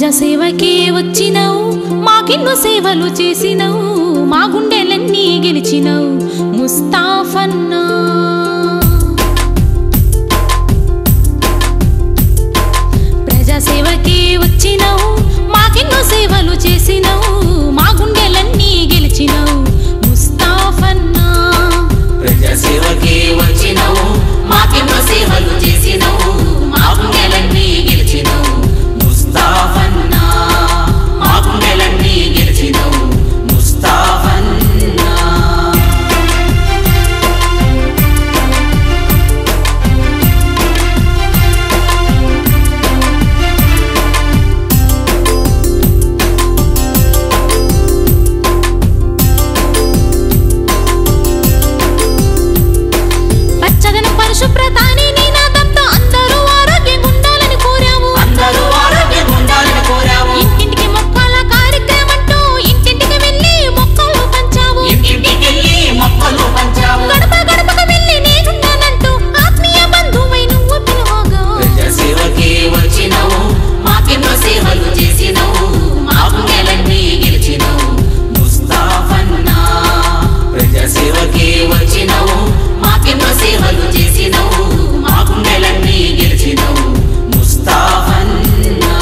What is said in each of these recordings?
ప్రజాసేవకే వచ్చినవు, మాకెన్నో సేవలు చేసినవు, మా గుండెలన్నీ గెలిచినవు ముస్తాఫన్నా. ప్రజాసేవకే వచ్చినవు, మాకెన్నో సేవలు చేసినవు, మా గుండెలన్నీ గెలిచినవు ముస్తాఫన్నా. ప్రజాసేవకే వచ్చినవు, మాకెన్నో సేవలు చేసినవు, మా గుండెలన్నీ గెలిచినవు ముస్తాఫన్నా. మా గుండెలన్నీ గెలిచినవు ముస్తాఫన్నా. పచ్చదనం పరిశుభ్రతాని నినాదంతో అందరూ ఆరోగ్యంగా ఉండాలని కోరాము. అందరూ ఆరోగ్యంగా ఉండాలని కోరాము. ఇంటింటికి మొక్కల కార్యక్రమంతో ఇంటింటికి వెళ్ళి మొక్కలు పంచాము. ఇంటింటికి వెళ్ళి మొక్కలు పంచాము. గడప గడపకు వెళ్ళి నేనున్నానంటూ ఆత్మీయ బంధువై నువ్వు పిలవగా. ప్రజాసేవకే వచ్చినవు, మాకెన్నో సేవలు చేసినవు, మా గుండెలన్నీ గెలిచినవు ముస్తాఫన్నా. ప్రజాసేవకే వచ్చినవు, మాకెన్నో సేవలు చేసినవు, మా గుండెలన్నీ గెలిచినవు ముస్తాఫన్నా.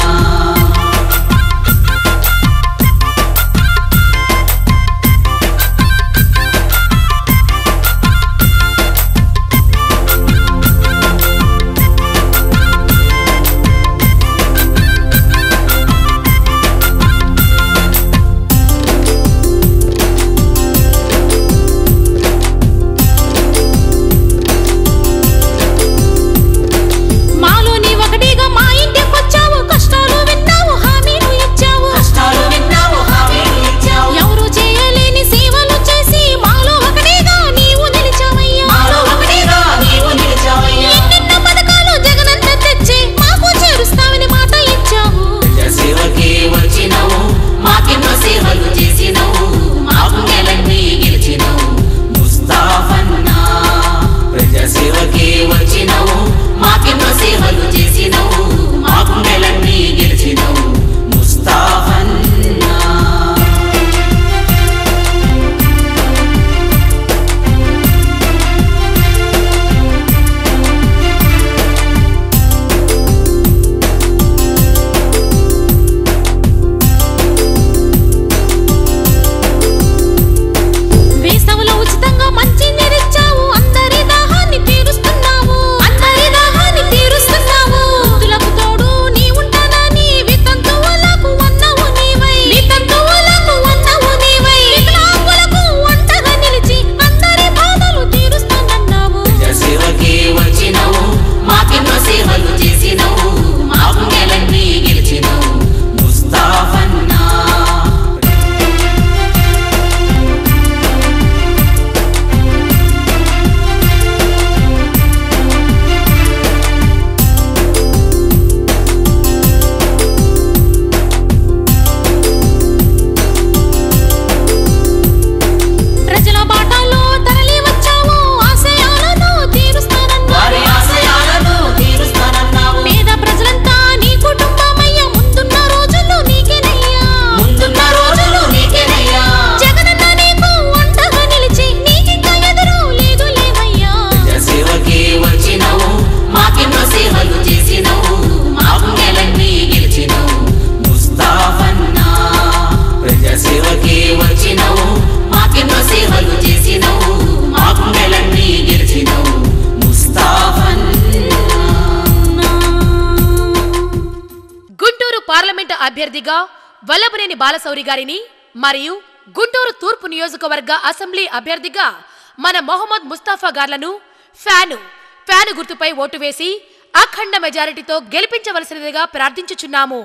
మాలోని ఒకటిగా మా ఇంటికొచ్చావు, కష్టాలు విన్నావు, హామీలు ఇచ్చావు. కష్టాలు విన్నావు, హామీలు ఇచ్చావు. ఎవరు చేయలేని సేవలు చేసి మాలో ఒకటిగా నీవు నిలిచావయ్యా. మాలో ఒకటిగా నీవు నిలిచావయ్యా. ఎన్నెన్నో పథకాలు జగనంత తెచ్చి మాకు చేరుస్తావని మాట ఇచ్చావు. ప్రజాసేవకే వచ్చినవు, మాకెన్నో సేవలు చేసినవు, మా గుండెలన్నీ గెలిచినవు ముస్తాఫన్నా. ప్రజాసేవకే వచ్చినవు, మాకెన్నో సేవలు చేసినవు, మా గుండెలన్నీ గెలిచినవు ముస్తాఫన్నా. వేసవిలో ఉచితంగా మంచి నీరిచ్చావు, అందరి దాహాన్ని తీరుస్తున్నావు. అందరి దాహాన్ని తీరుస్తున్నావు. వృద్ధులకు తోడు నీ ఉంటానని వితంతువులకు అన్నవు నీవై. వితంతువులకు అన్నవు నీవై. వికలాంగులకు ఒంటగా నిలిచి అందరి బాధలు తీరుస్తానన్నావు. ప్రజాసేవకే వచ్చినవు, మాకెన్నో సేవలు చేసినవు, మా గుండెలన్నీ గెలిచినవు ముస్తాఫన్నా. ప్రజల బాటలో తరలి వచ్చావు, ఆశయాలను తీరుస్తానన్నావు. వారి ఆశయాలను తీరుస్తానన్నావు. పేద ప్రజలంతా నీ కుటుంబమయ్యా, ముందున్న రోజులు నీకేనయ్యా. ముందున్న రోజులు నీకేనయ్యా. జగనన్న నీకు ఒంటగా నిలిచి నీకింకా ఎదురు లేదు లేవయ్యా. ప్రజాసేవకే వచ్చినవు, మాకెన్నో సేవలు చేసినవు, మా గుండెలన్నీ గెలిచినవు ముస్తాఫన్నా. ప్రజాసేవకే వచ్చినవు, మాకెన్నో సేవలు చేసినవు, మా గుండెలన్నీ గెలిచినవు ముస్తాఫన్నా. గుంటూరు పార్లమెంటు అభ్యర్థిగా వల్లభనేని బాలశౌరి గారిని మరియు గుంటూరు తూర్పు నియోజకవర్గ అసెంబ్లీ అభ్యర్థిగా మన మొహమ్మద్ ముస్తాఫా గార్లను ఫ్యాను గుర్తుపై ఓటు వేసి అఖండ మెజారిటీతో గెలిపించవలసినదిగా ప్రార్థించుచున్నాము.